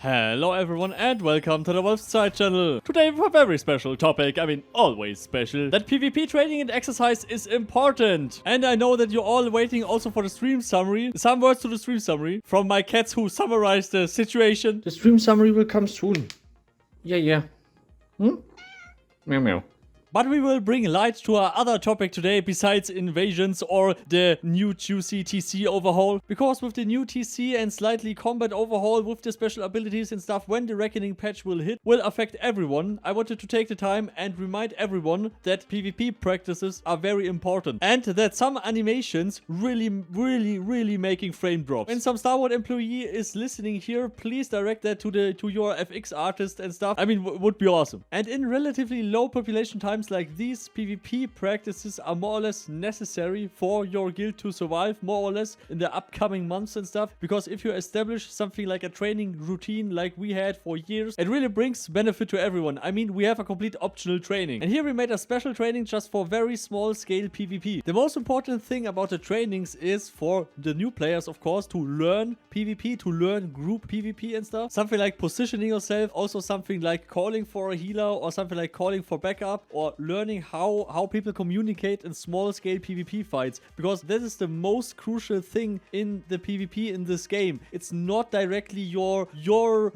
Hello everyone and welcome to the Wolfszeit channel. Today we have a very special topic, always special, that PvP training and exercise is important. And I know that you're all waiting also for the stream summary. Some words to the stream summary from my cats who summarized the situation. The stream summary will come soon. Yeah. Meow meow. But we will bring light to our other topic today besides invasions or the new juicy TC Overhaul. Because with the new TC and slightly combat overhaul with the special abilities and stuff when the Reckoning patch will hit, will affect everyone. I wanted to take the time and remind everyone that PvP practices are very important. And that some animations really making frame drops. When some Star Wars employee is listening here, please direct that to your FX artist and stuff. Would be awesome. And in relatively low population time, like these, PvP practices are more or less necessary for your guild to survive more or less in the upcoming months and stuff, because if you establish something like a training routine like we had for years, it really brings benefit to everyone. We have a complete optional training, and here we made a special training just for very small scale PvP. The most important thing about the trainings is for the new players, of course, to learn PvP, to learn group PvP and stuff. Something like positioning yourself, also something like calling for a healer or something like calling for backup, or learning how people communicate in small scale PvP fights, because that is the most crucial thing in the PvP in this game. It's not directly your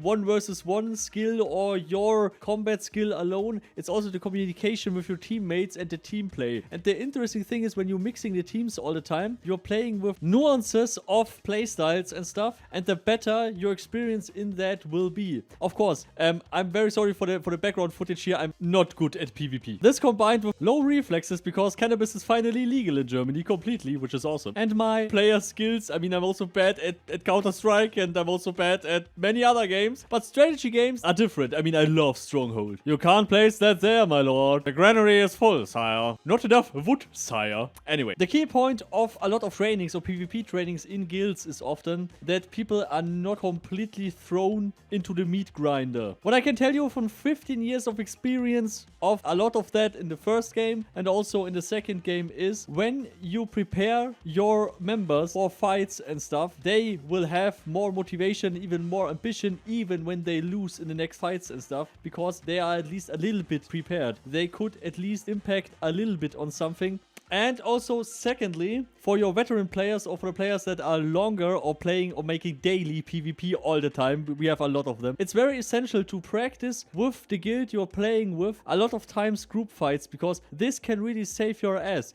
1 versus 1 skill or your combat skill alone. It's also the communication with your teammates and the team play. And the interesting thing is, when you're mixing the teams all the time, you're playing with nuances of playstyles and stuff, and the better your experience in that will be. Of course, I'm very sorry for the background footage here. I'm not good at PvP. This combined with low reflexes, because cannabis is finally legal in Germany completely, which is awesome. And my player skills, I'm also bad at Counter-Strike, and I'm also bad at many other games. But strategy games are different. I love Stronghold. You can't place that there, my lord. The granary is full, sire. Not enough wood, sire. Anyway, the key point of a lot of trainings or PvP trainings in guilds is often that people are not completely thrown into the meat grinder. What I can tell you from 15 years of experience of a lot of that in the first game and also in the second game is, when you prepare your members for fights and stuff, they will have more motivation, even more ambition, even when they lose in the next fights and stuff, because they are at least a little bit prepared. They could at least impact a little bit on something. And also, secondly, for your veteran players or for the players that are longer or playing or making daily PvP all the time, we have a lot of them, it's very essential to practice with the guild you're playing with a lot of times group fights, because this can really save your ass.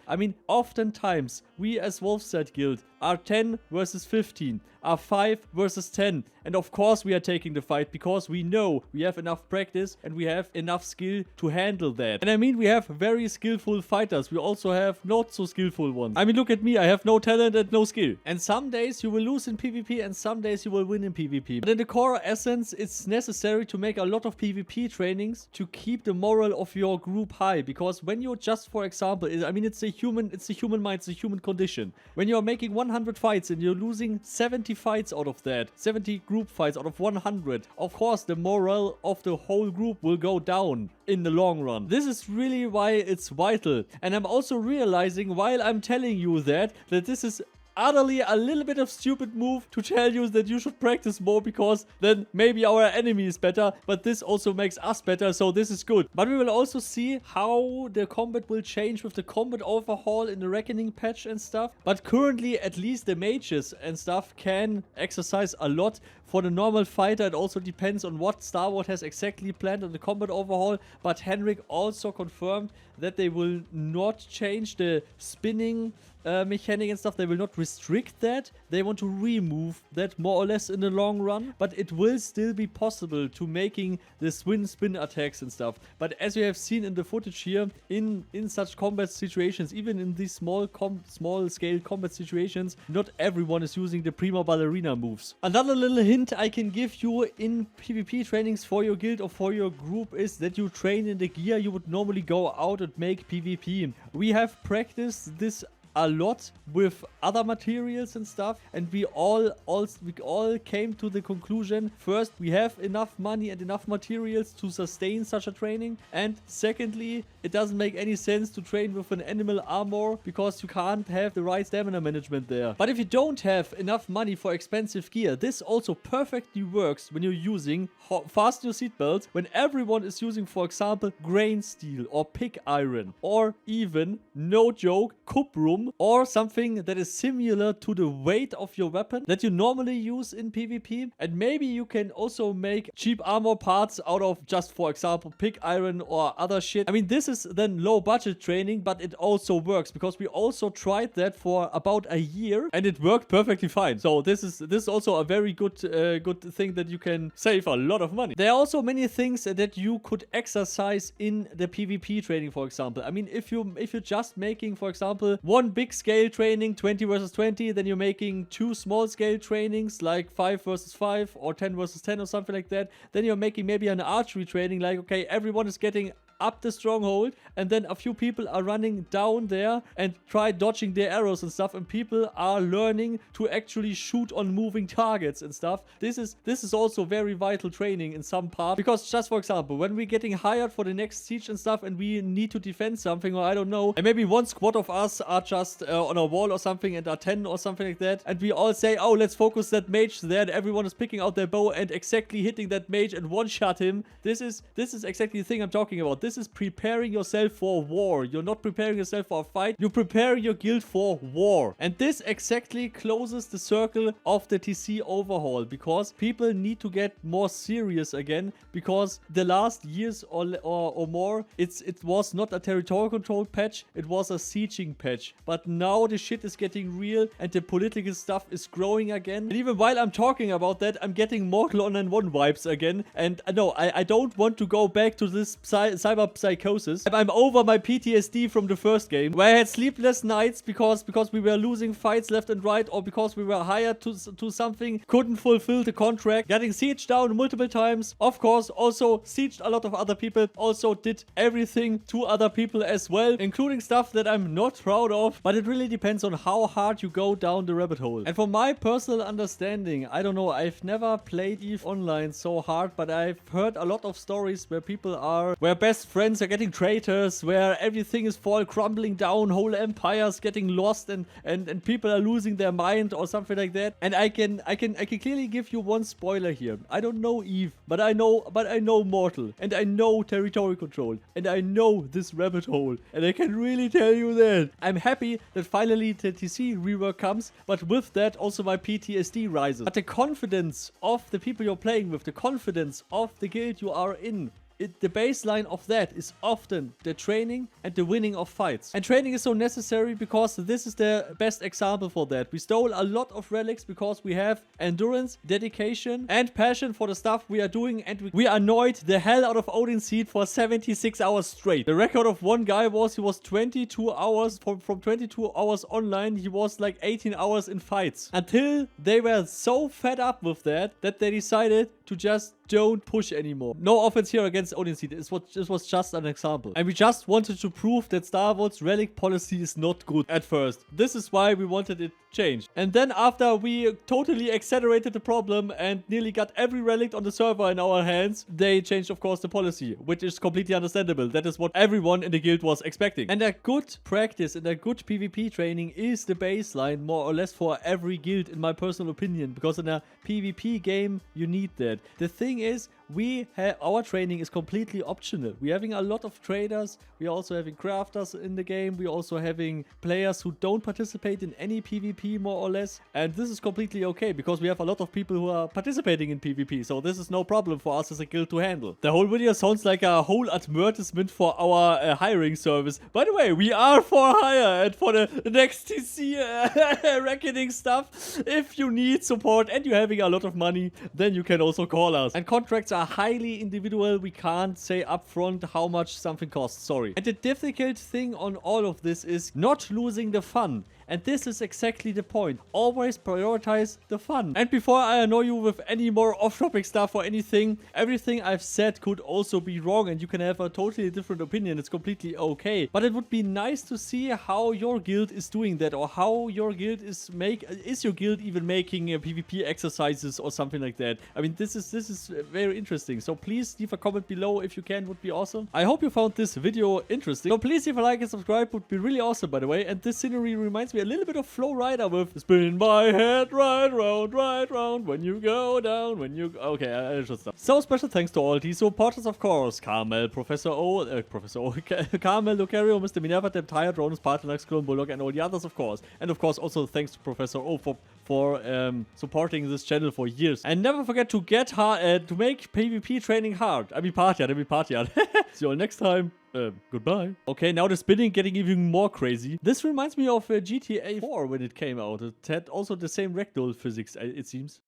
Oftentimes, we as Wolfszeit Guild are 10 versus 15, are 5 versus 10. And of course we are taking the fight because we know we have enough practice and we have enough skill to handle that. And we have very skillful fighters. We also have not so skillful ones. Look at me, I have no talent and no skill. And some days you will lose in PvP and some days you will win in PvP. But in the core essence, it's necessary to make a lot of PvP trainings to keep the morale of your group high. Because when you're just, for example, it's the human mind, it's a human condition. When you're making 100 fights and you're losing 70 fights out of that, 70 group fights out of 100, of course the morale of the whole group will go down in the long run. This is really why it's vital. And I'm also realizing while I'm telling you that this is utterly a little bit of stupid move to tell you that you should practice more, because then maybe our enemy is better, but this also makes us better, so this is good. But we will also see how the combat will change with the combat overhaul in the Reckoning patch and stuff. But currently, at least the mages and stuff can exercise a lot. For the normal fighter, it also depends on what Star Wars has exactly planned on the combat overhaul. But Henrik also confirmed that they will not change the spinning mechanic and stuff. They will not restrict that. They want to remove that more or less in the long run. But it will still be possible to making the spin attacks and stuff. But as you have seen in the footage here, in such combat situations, even in these small scale combat situations, not everyone is using the prima ballerina moves. Another little hint I can give you in PvP trainings for your guild or for your group is that you train in the gear you would normally go out and make PvP. We have practiced this a lot with other materials and stuff, and we all came to the conclusion: first, we have enough money and enough materials to sustain such a training, and secondly, it doesn't make any sense to train with an animal armor because you can't have the right stamina management there. But if you don't have enough money for expensive gear, this also perfectly works when you're using fasten your seatbelts, when everyone is using, for example, grain steel or pig iron, or even, no joke, cuprum, or something that is similar to the weight of your weapon that you normally use in PvP. And maybe you can also make cheap armor parts out of just, for example, pig iron or other shit. I mean, this is then low budget training, but it also works because we also tried that for about a year and it worked perfectly fine. So this is also a very good thing that you can save a lot of money. There are also many things that you could exercise in the PvP training, for example. I mean, if you're just making, for example, one big scale training, 20 versus 20, then you're making 2 small scale trainings like 5 versus 5 or 10 versus 10 or something like that. Then you're making maybe an archery training like, okay, everyone is getting up the stronghold, and then a few people are running down there and try dodging their arrows and stuff, and people are learning to actually shoot on moving targets and stuff. This is also very vital training in some part, because just for example, when we're getting hired for the next siege and stuff and we need to defend something, or I don't know, and maybe one squad of us are just on a wall or something and are 10 or something like that, and we all say, oh, let's focus that mage there, and everyone is picking out their bow and exactly hitting that mage and one-shot him. This is exactly the thing I'm talking about. This is preparing yourself for war. You're not preparing yourself for a fight. You're preparing your guild for war. And this exactly closes the circle of the TC Overhaul, because people need to get more serious again, because the last years or more, it was not a territorial control patch, it was a sieging patch. But now the shit is getting real and the political stuff is growing again. And even while I'm talking about that, I'm getting Mortal Online 1 vibes again. And no, I don't want to go back to this cyber psychosis. I'm over my PTSD from the first game, where I had sleepless nights because we were losing fights left and right, or because we were hired to something, couldn't fulfill the contract, getting sieged down multiple times. Of course, also sieged a lot of other people, also did everything to other people as well, including stuff that I'm not proud of, but it really depends on how hard you go down the rabbit hole. And from my personal understanding, I don't know, I've never played EVE Online so hard, but I've heard a lot of stories where best friends are getting traitors, where everything is crumbling down, whole empires getting lost, and people are losing their mind or something like that. And I can clearly give you one spoiler here. I don't know EVE, but I know Mortal, and I know territory control, and I know this rabbit hole, and I can really tell you that. I'm happy that finally the TC rework comes, but with that also my PTSD rises. But the confidence of the people you're playing with, the confidence of the guild you are in, the baseline of that is often the training and the winning of fights. And training is so necessary because this is the best example for that. We stole a lot of relics because we have endurance, dedication, and passion for the stuff we are doing, and we annoyed the hell out of Odin's Seed for 76 hours straight. The record of one guy was, he was 22 hours, from 22 hours online, he was like 18 hours in fights. Until they were so fed up with that they decided to just don't push anymore. No offense here against Odin's Seed. This was just an example. And we just wanted to prove that Star Wars relic policy is not good at first. This is why we wanted it changed. And then after we totally accelerated the problem and nearly got every relic on the server in our hands, they changed, of course, the policy, which is completely understandable. That is what everyone in the guild was expecting. And a good practice and a good PvP training is the baseline, more or less, for every guild, in my personal opinion, because in a PvP game, you need that. The thing is, our training is completely optional. We're having a lot of traders. We're also having crafters in the game. We're also having players who don't participate in any PvP, more or less. And this is completely okay, because we have a lot of people who are participating in PvP. So this is no problem for us as a guild to handle. The whole video sounds like a whole advertisement for our hiring service. By the way, we are for hire, and for the next TC reckoning stuff, if you need support and you're having a lot of money, then you can also call us. And contracts are highly individual. We can't say upfront how much something costs, sorry. And the difficult thing on all of this is not losing the fun. And this is exactly the point. Always prioritize the fun. And before I annoy you with any more off-topic stuff or anything, everything I've said could also be wrong and you can have a totally different opinion. It's completely okay. But it would be nice to see how your guild is doing that, or how your guild is your guild even making PvP exercises or something like that. I mean, this is very interesting. So please leave a comment below if you can, would be awesome. I hope you found this video interesting. So please leave a like and subscribe, would be really awesome, by the way. And this scenery reminds me a little bit of Flow Rider with spin my head right round when you go down, when you... Okay, I should stop. So special thanks to all the supporters, of course. Carmel, Professor O, Carmel, Lucario, Mr. Minerva, Dem Tired, Ronus, Partanax, Clone Bullock, and all the others, of course. And of course, also thanks to Professor O for supporting this channel for years. And never forget to get hard, to make PvP training hard. I mean, party hard. See you all next time. Goodbye. Okay, now the spinning getting even more crazy. This reminds me of GTA 4 when it came out. It had also the same ragdoll physics, it seems.